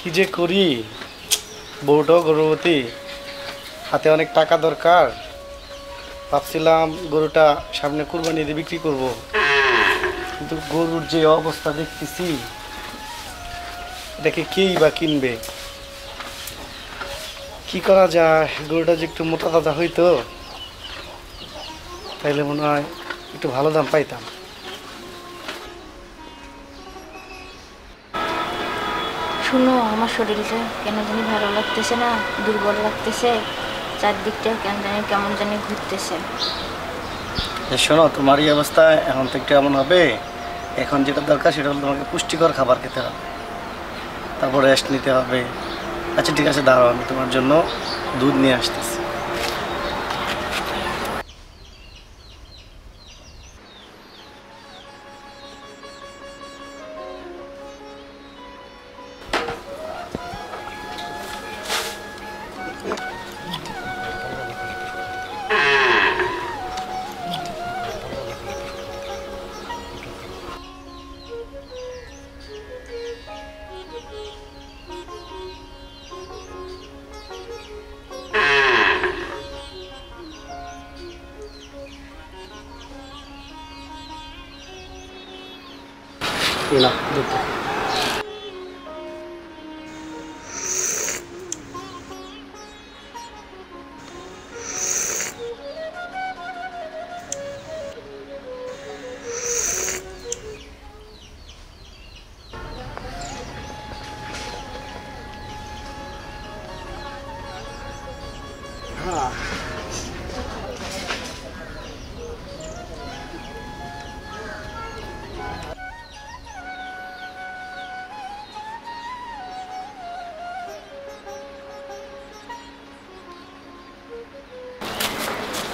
কি যে করি, বউটাও গর্ভবতী, হাতে অনেক টাকা দরকার। ভাবছিলাম গরুটা সামনে কুরবানি দিয়ে বিক্রি করব, কিন্তু গরুর যে অবস্থা দেখতেছি, এটাকে কেই বা কিনবে? কি করা যায়? গরুটা যে একটু মোটা তাজা হইতো তাইলে মনে হয় একটু ভালো দাম পাইতাম। শুনো, আমার শরীরটা কেন জানি ভালো লাগতেছে না, দুর্বল লাগতেছে, চারদিকটা কেন জানি কেমন জানি ঘুরতেছে। শোনো, তোমার এই অবস্থা এখন তো একটু এমন হবে, এখন যেটা দরকার সেটা হলো তোমাকে পুষ্টিকর খাবার খেতে হবে, তারপর রেস্ট নিতে হবে। আচ্ছা ঠিক আছে, দাঁড়াও, আমি তোমার জন্য দুধ নিয়ে আসতেছি। না, দুধ দাও।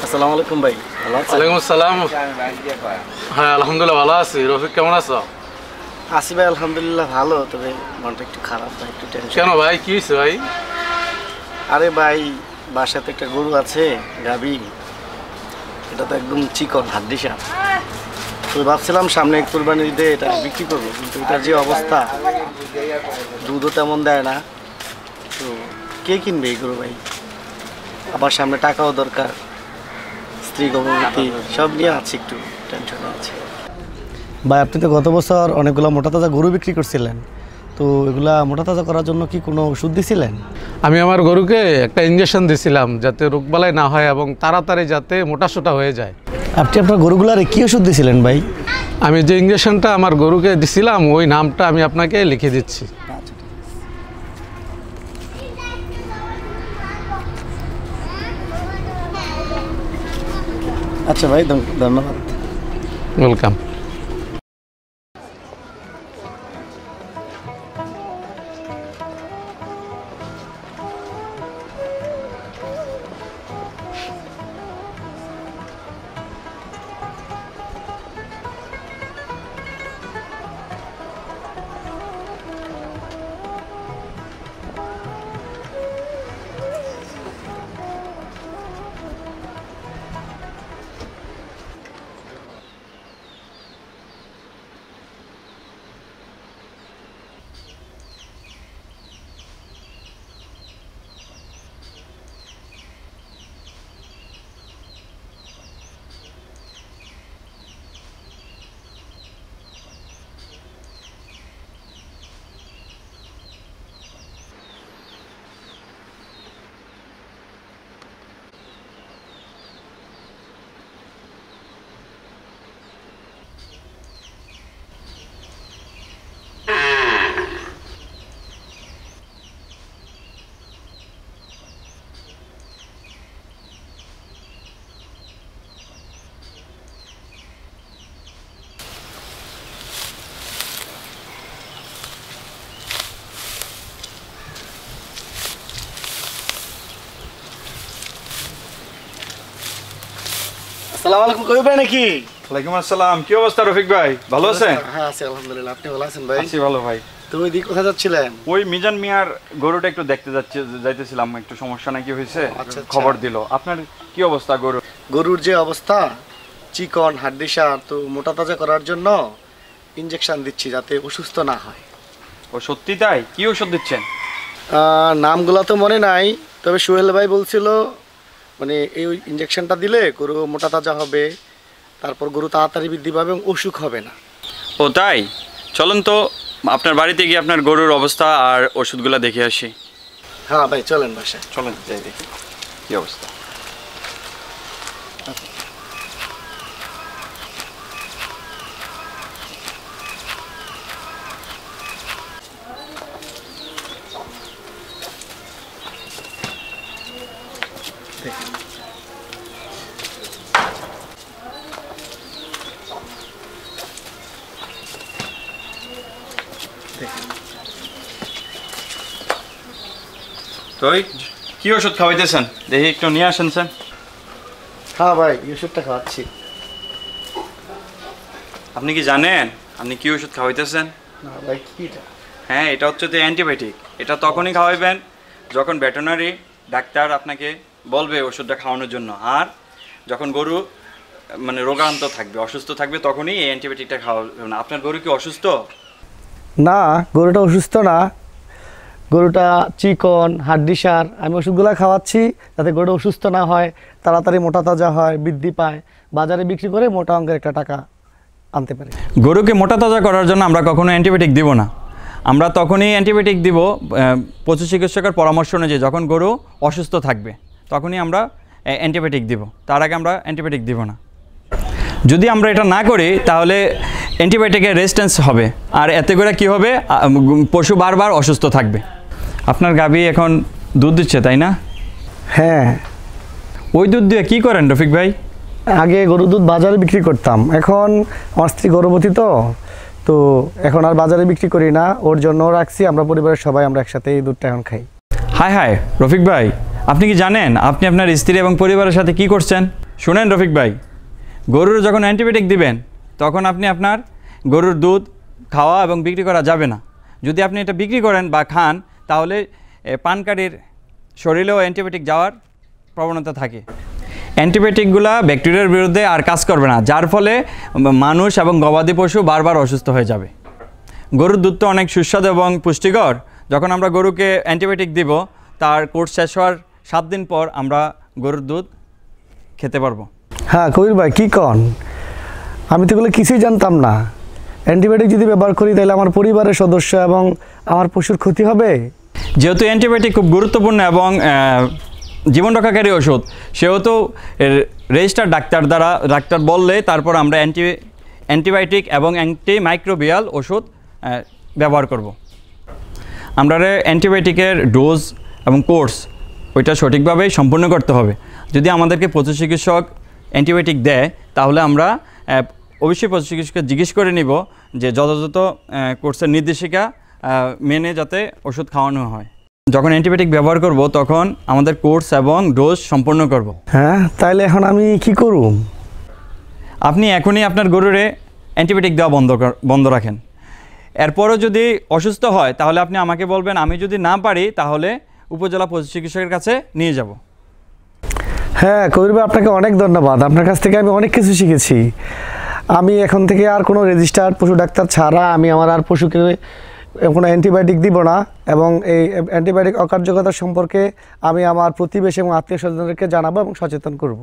আসসালামু আলাইকুম ভাই, ভালো আছেন? ওয়ালাইকুম আসসালাম। হ্যাঁ আলহামদুলিল্লাহ ভালো আছি। রফিক কেমন আছো? আসি ভাই, আলহামদুলিল্লাহ ভালো, তবে মনটা একটু খারাপ ভাই, একটু টেনশন। কেন ভাই, কি হয়েছে ভাই? আরে ভাই, বাসাতে একটা গরু আছে, গাভী, এটা তো একদম চিকন হাড্ডিসার। তো ভাবছিলাম সামনে কুরবানি ঈদে এটা বিক্রি করবো, কিন্তু এটার যে অবস্থা, দুধও তেমন দেয় না, তো কে কিনবে এই গরু ভাই? আবার সামনে টাকাও দরকার, স্ত্রী গর্ভবতী, সব নিয়ে আছে, একটু টেনশনে আছে ভাই। আপনি তো গত বছর অনেকগুলো মোটা তাজা গরু বিক্রি করছিলেন, তো এগুলা মোটা তাজা করার জন্য কি কোনো ওষুধ দিছিলেন? আমি আমার গরুকে একটা ইঞ্জেকশন দিছিলাম যাতে রোগবালাই না হয় এবং তাড়াতাড়ি যাতে মোটাসোটা হয়ে যায়। আপনি আপনার গরুগুলারে কি ওষুধ দিছিলেন ভাই? আমি যে ইঞ্জেকশনটা আমার গরুকে দিছিলাম ওই নামটা আমি আপনাকে লিখে দিচ্ছি। আচ্ছা ভাই, ধন্যবাদ। ওয়েলকাম। আসসালামু আলাইকুম, কবি ভাই নাকি? ওয়ালাইকুম আসসালাম। কি অবস্থা রফিক ভাই, ভালো আছেন? হ্যাঁ আছি আলহামদুলিল্লাহ, আপনি ভালো আছেন ভাই? আছি ভালো ভাই। তো ওই দিক কোথায় যাচ্ছিলেন? ওই মিজান মিয়ার গরুটা একটু দেখতে যাইতেছিলাম, একটু সমস্যা নাকি হয়েছে, আচ্ছা। খবর দিল। আপনার কি অবস্থা গরু? গরুর যে অবস্থা, চিকন হাড্ডিসার, তো মোটা তাজা করার জন্য ইনজেকশন দিচ্ছি যাতে অসুস্থ না হয়। ও সত্যি তাই? কি ওষুধ দিচ্ছেন? নামগুলো তো মনে নাই, তবে সোহেল ভাই বলছিল মানে এই ইঞ্জেকশনটা দিলে গরু মোটা তাজা হবে, তারপর গরু তাড়াতাড়ি বৃদ্ধি পাবে এবং অসুখ হবে না। ও তাই, চলুন তো আপনার বাড়িতে গিয়ে আপনার গরুর অবস্থা আর ওষুধগুলো দেখে আসি। হ্যাঁ ভাই চলেন বাসায়। চলেন যাই দেখি কী অবস্থা। তো ওই কী ওষুধ খাওয়াইতেছেন দেখি একটু নিয়ে আসেন স্যার। হ্যাঁ ভাই এই ওষুধটা খাওয়াচ্ছি। আপনি কি জানেন আপনি কী ওষুধ খাওয়াইতেছেন? না ভাই কি এটা? হ্যাঁ, এটা হচ্ছে তো অ্যান্টিবায়োটিক। এটা তখনই খাওয়াইবেন যখন ভেটেরিনারি ডাক্তার আপনাকে বলবে ওষুধটা খাওয়ানোর জন্য, আর যখন গরু মানে রোগাক্রান্ত থাকবে, অসুস্থ থাকবে, তখনই এই অ্যান্টিবায়োটিকটা খাওয়াবেন। আপনার গরু কি অসুস্থ? না, গরুটা অসুস্থ না, গরুটা চিকন হাড্ডিসার। আমি ওষুধগুলো খাওয়াচ্ছি যাতে গরুটা অসুস্থ না হয়, তাড়াতাড়ি মোটা তাজা হয়, বৃদ্ধি পায়, বাজারে বিক্রি করে মোটা অঙ্কের একটা টাকা আনতে পারে। গরুকে মোটা তাজা করার জন্য আমরা কখনো অ্যান্টিবায়োটিক দিব না। আমরা তখনই অ্যান্টিবায়োটিক দিব পশু চিকিৎসকের পরামর্শ অনুযায়ী। যখন গরু অসুস্থ থাকবে তখনই আমরা অ্যান্টিবায়োটিক দিব, তার আগে আমরা অ্যান্টিবায়োটিক দিব না। যদি আমরা এটা না করি তাহলে অ্যান্টিবায়োটিকের রেজিস্ট্যান্স হবে, আর এতে করে কী হবে, পশু বারবার অসুস্থ থাকবে। আপনার গাভী এখন দুধ দিচ্ছে তাই না? হ্যাঁ। ওই দুধ দিয়ে কী করেন রফিক ভাই? আগে গরুর দুধ বাজারে বিক্রি করতাম, এখন আমার স্ত্রী গর্ভবতী তো এখন আর বাজারে বিক্রি করি না, ওর জন্য রাখছি। আমরা পরিবারের সবাই আমরা একসাথে এই দুধটা এখন খাই। হায় হায় রফিক ভাই, আপনি কি জানেন আপনি আপনার স্ত্রী এবং পরিবারের সাথে কি করছেন? শুনেন রফিক ভাই, গরুর যখন অ্যান্টিবায়োটিক দিবেন তখন আপনি আপনার গরুর দুধ খাওয়া এবং বিক্রি করা যাবে না। যদি আপনি এটা বিক্রি করেন বা খান তাহলে পানকারীর শরীরেও অ্যান্টিবায়োটিক যাওয়ার প্রবণতা থাকে। অ্যান্টিবায়োটিকগুলো ব্যাকটেরিয়ার বিরুদ্ধে আর কাজ করবে না, যার ফলে মানুষ এবং গবাদি পশু বারবার অসুস্থ হয়ে যাবে। গরুর দুধ তো অনেক সুস্বাদু এবং পুষ্টিকর। যখন আমরা গরুকে অ্যান্টিবায়োটিক দিব তার কোর্স শেষ হওয়ার 7 দিন পর আমরা গরুর দুধ খেতে পারবো। হ্যাঁ কবির ভাই কী কন, আমি তো এগুলো কিছুই জানতাম না। অ্যান্টিবায়োটিক যদি ব্যবহার করি তাহলে আমার পরিবারের সদস্য এবং আমার পশুর ক্ষতি হবে। যেহেতু অ্যান্টিবায়োটিক খুব গুরুত্বপূর্ণ এবং জীবন রক্ষাকারী ওষুধ, সেহেতু রেজিস্টার ডাক্তার বললে তারপর আমরা অ্যান্টিবায়োটিক এবং অ্যান্টিমাইক্রোবিয়াল ওষুধ ব্যবহার করব। আমরা অ্যান্টিবায়োটিকের ডোজ এবং কোর্স ওইটা সঠিকভাবেই সম্পূর্ণ করতে হবে। যদি আমাদেরকে পশু চিকিৎসক অ্যান্টিবায়োটিক দেয় তাহলে আমরা অবশ্যই পশু চিকিৎসককে জিজ্ঞেস করে নিব যে যথাযথ কোর্সের নির্দেশিকা মেনে যাতে ওষুধ খাওয়ানো হয়। যখন অ্যান্টিবায়োটিক ব্যবহার করব তখন আমাদের কোর্স এবং ডোজ সম্পূর্ণ করব। হ্যাঁ, তাহলে এখন আমি কি করব? আপনি এখনই আপনার গরুরে অ্যান্টিবায়োটিক দেওয়া বন্ধ রাখেন। এরপরও যদি অসুস্থ হয় তাহলে আপনি আমাকে বলবেন, আমি যদি না পারি তাহলে উপজেলা পশু চিকিৎসকের কাছে নিয়ে যাব। হ্যাঁ কবির ভাই, আপনাকে অনেক ধন্যবাদ। আপনার কাছ থেকে আমি অনেক কিছু শিখেছি। আমি এখন থেকে আর কোনো রেজিস্টার্ড পশু ডাক্তার ছাড়া আমি আমার আর পশুকে কোনো অ্যান্টিবায়োটিক দিব না, এবং এই অ্যান্টিবায়োটিক অকার্যকতা সম্পর্কে আমি আমার প্রতিবেশী এবং আত্মীয় স্বজনদেরকে জানাবো এবং সচেতন করব।